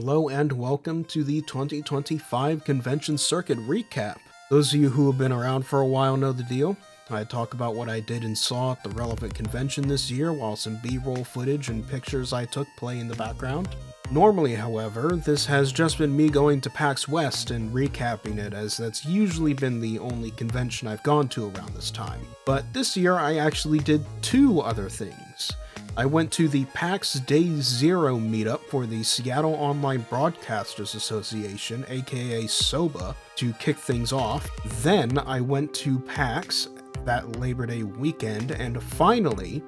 Hello and welcome to the 2025 Convention Circuit Recap. Those of you who have been around for a while know the deal. I talk about what I did and saw at the relevant convention this year, while some B-roll footage and pictures I took play in the background. Normally, however, this has just been me going to PAX West and recapping it, as that's usually been the only convention I've gone to around this time. But this year I actually did two other things. I went to the PAX Day Zero meetup for the Seattle Online Broadcasters Association, aka SOBA, to kick things off. Then I went to PAX that Labor Day weekend, and finally,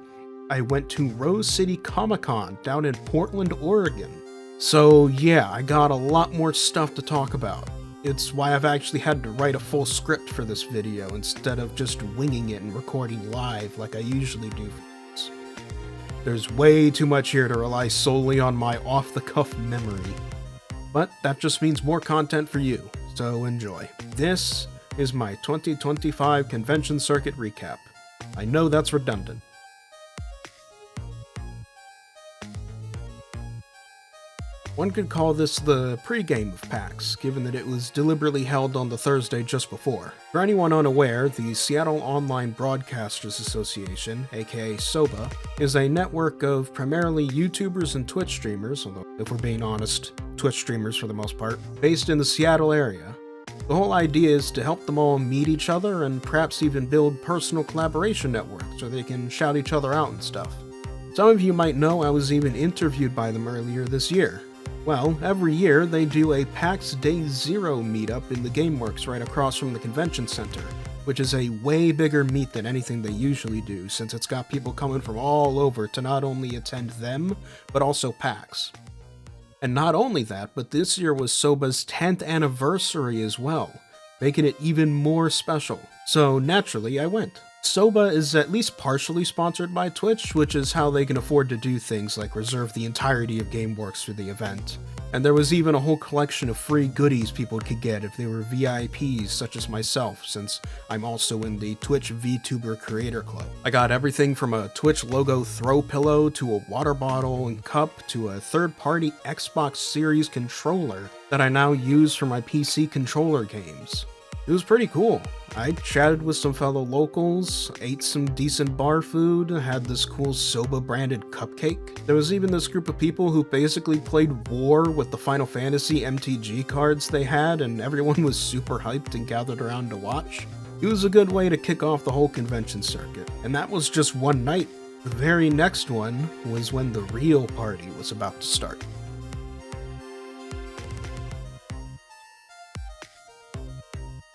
I went to Rose City Comic-Con down in Portland, Oregon. So yeah, I got a lot more stuff to talk about. It's why I've actually had to write a full script for this video instead of just winging it and recording live like I usually do. There's way too much here to rely solely on my off-the-cuff memory. But that just means more content for you, so enjoy. This is my 2025 Convention Circuit Recap. I know that's redundant. One could call this the pre-game of PAX, given that it was deliberately held on the Thursday just before. For anyone unaware, the Seattle Online Broadcasters Association, aka SOBA, is a network of primarily YouTubers and Twitch streamers, although if we're being honest, Twitch streamers for the most part, based in the Seattle area. The whole idea is to help them all meet each other and perhaps even build personal collaboration networks where they can shout each other out and stuff. Some of you might know I was even interviewed by them earlier this year. Well, every year they do a PAX Day Zero meetup in the GameWorks right across from the convention center, which is a way bigger meet than anything they usually do, since it's got people coming from all over to not only attend them, but also PAX. And not only that, but this year was SOBA's 10th anniversary as well, making it even more special. So naturally, I went. SOBA is at least partially sponsored by Twitch, which is how they can afford to do things like reserve the entirety of GameWorks for the event. And there was even a whole collection of free goodies people could get if they were VIPs such as myself, since I'm also in the Twitch VTuber Creator Club. I got everything from a Twitch logo throw pillow to a water bottle and cup to a third-party Xbox Series controller that I now use for my PC controller games. It was pretty cool. I chatted with some fellow locals, ate some decent bar food, had this cool SOBA branded cupcake. There was even this group of people who basically played War with the Final Fantasy MTG cards they had, and everyone was super hyped and gathered around to watch. It was a good way to kick off the whole convention circuit, and that was just one night. The very next one was when the real party was about to start.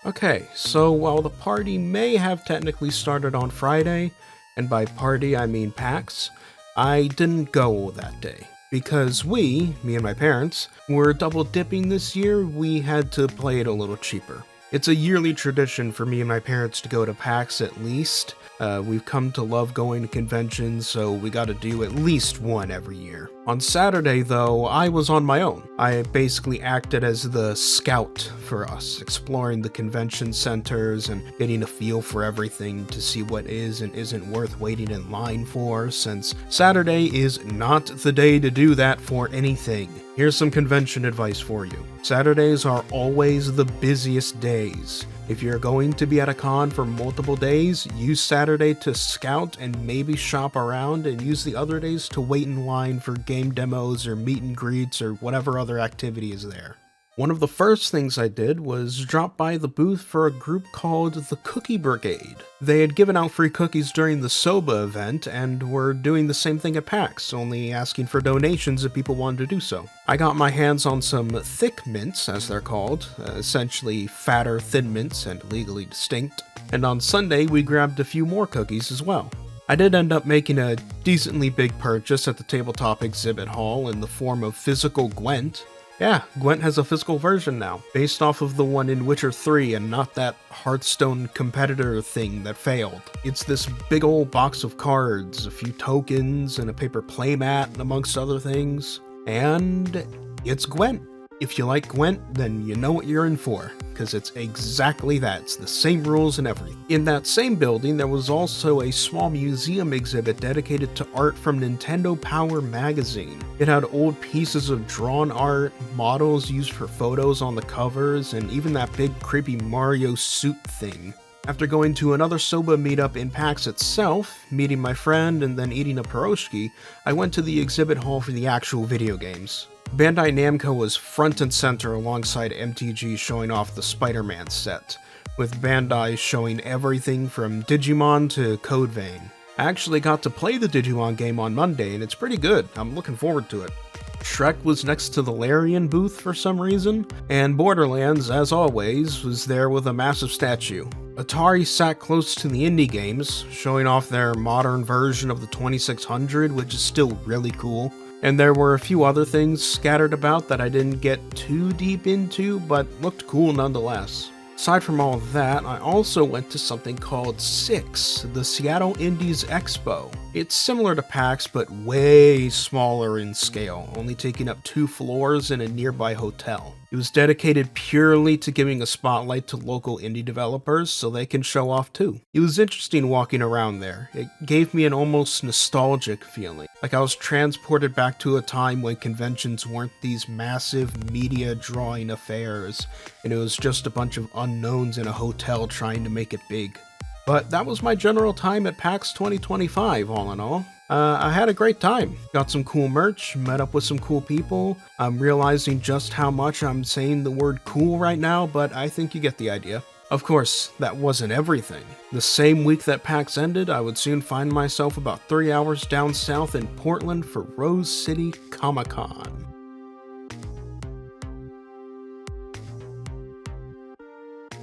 Okay, so while the party may have technically started on Friday, and by party I mean PAX, I didn't go that day. Because me and my parents, were double dipping this year. We had to play it a little cheaper. It's a yearly tradition for me and my parents to go to PAX at least. We've come to love going to conventions, so we gotta do at least one every year. On Saturday, though, I was on my own. I basically acted as the scout for us, exploring the convention centers and getting a feel for everything to see what is and isn't worth waiting in line for, since Saturday is not the day to do that for anything. Here's some convention advice for you. Saturdays are always the busiest days. If you're going to be at a con for multiple days, use Saturday to scout and maybe shop around, and use the other days to wait in line for game demos or meet and greets or whatever other activity is there. One of the first things I did was drop by the booth for a group called the Cookie Brigade. They had given out free cookies during the SOBA event and were doing the same thing at PAX, only asking for donations if people wanted to do so. I got my hands on some thick mints, as they're called, essentially fatter thin mints and legally distinct, and on Sunday we grabbed a few more cookies as well. I did end up making a decently big purchase at the tabletop exhibit hall in the form of physical Gwent. Yeah, Gwent has a physical version now, based off of the one in Witcher 3 and not that Hearthstone competitor thing that failed. It's this big old box of cards, a few tokens, and a paper playmat, amongst other things. And it's Gwent. If you like Gwent, then you know what you're in for, because it's exactly that. It's the same rules and everything. In that same building, there was also a small museum exhibit dedicated to art from Nintendo Power magazine. It had old pieces of drawn art, models used for photos on the covers, and even that big creepy Mario suit thing. After going to another Soba meetup in PAX itself, meeting my friend, and then eating a pierogi, I went to the exhibit hall for the actual video games. Bandai Namco was front and center alongside MTG showing off the Spider-Man set, with Bandai showing everything from Digimon to Code Vein. I actually got to play the Digimon game on Monday, and it's pretty good. I'm looking forward to it. Shrek was next to the Larian booth for some reason, and Borderlands, as always, was there with a massive statue. Atari sat close to the indie games, showing off their modern version of the 2600, which is still really cool. And there were a few other things scattered about that I didn't get too deep into, but looked cool nonetheless. Aside from all of that, I also went to something called SIX, the Seattle Indies Expo. It's similar to PAX, but way smaller in scale, only taking up 2 floors in a nearby hotel. It was dedicated purely to giving a spotlight to local indie developers so they can show off too. It was interesting walking around there. It gave me an almost nostalgic feeling, like I was transported back to a time when conventions weren't these massive media drawing affairs, and it was just a bunch of unknowns in a hotel trying to make it big. But that was my general time at PAX 2025, all in all. I had a great time. Got some cool merch, met up with some cool people. I'm realizing just how much I'm saying the word cool right now, but I think you get the idea. Of course, that wasn't everything. The same week that PAX ended, I would soon find myself about 3 hours down south in Portland for Rose City Comic-Con.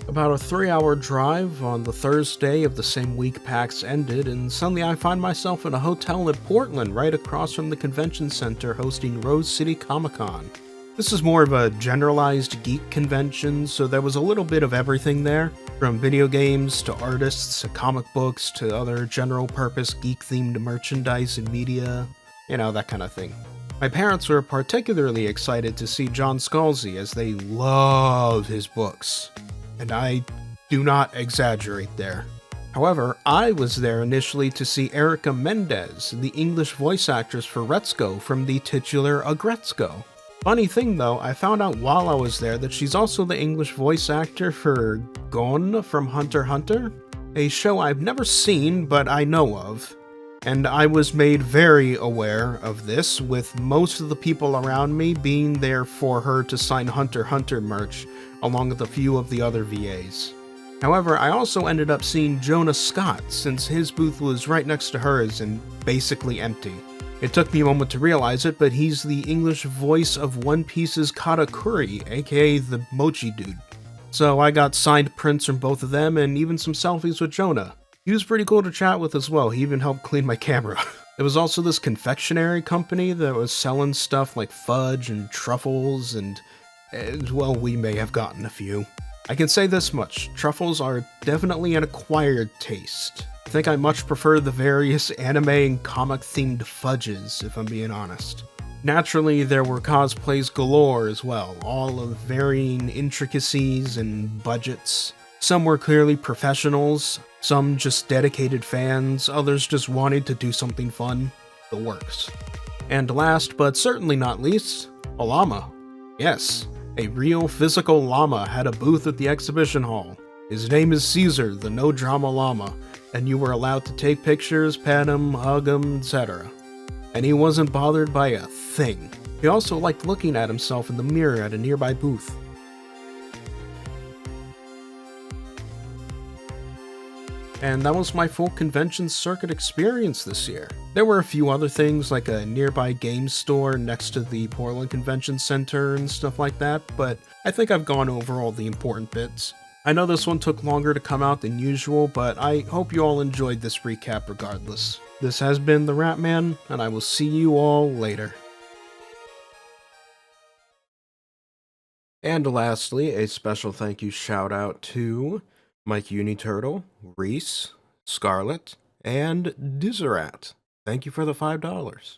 About a 3-hour drive on the Thursday of the same week PAX ended, and suddenly I find myself in a hotel in Portland right across from the convention center hosting Rose City Comic-Con. This is more of a generalized geek convention, so there was a little bit of everything there, from video games to artists to comic books to other general purpose geek-themed merchandise and media, you know, that kind of thing. My parents were particularly excited to see John Scalzi as they love his books. And I do not exaggerate there. However, I was there initially to see Erica Mendez, the English voice actress for Retsuko from the titular Agretzko. Funny thing though, I found out while I was there that she's also the English voice actor for Gon from Hunter x Hunter, a show I've never seen but I know of. And I was made very aware of this, with most of the people around me being there for her to sign Hunter x Hunter merch, along with a few of the other VAs. However, I also ended up seeing Jonah Scott, since his booth was right next to hers and basically empty. It took me a moment to realize it, but he's the English voice of One Piece's Katakuri, aka the Mochi Dude. So I got signed prints from both of them and even some selfies with Jonah. He was pretty cool to chat with as well. He even helped clean my camera. There was also this confectionery company that was selling stuff like fudge and truffles and well, we may have gotten a few. I can say this much, truffles are definitely an acquired taste. I think I much prefer the various anime and comic themed fudges, if I'm being honest. Naturally, there were cosplays galore as well, all of varying intricacies and budgets. Some were clearly professionals, some just dedicated fans, others just wanted to do something fun. The works. And last, but certainly not least, a llama. Yes, a real physical llama had a booth at the exhibition hall. His name is Caesar, the no-drama llama, and you were allowed to take pictures, pet him, hug him, etc. And he wasn't bothered by a thing. He also liked looking at himself in the mirror at a nearby booth. And that was my full convention circuit experience this year. There were a few other things like a nearby game store next to the Portland Convention Center and stuff like that, but I think I've gone over all the important bits. I know this one took longer to come out than usual, but I hope you all enjoyed this recap regardless. This has been TheRatMan, and I will see you all later. And lastly, a special thank you shout out to Mike Uniturtle, Reese, Scarlet, and Dizerat. Thank you for the $5.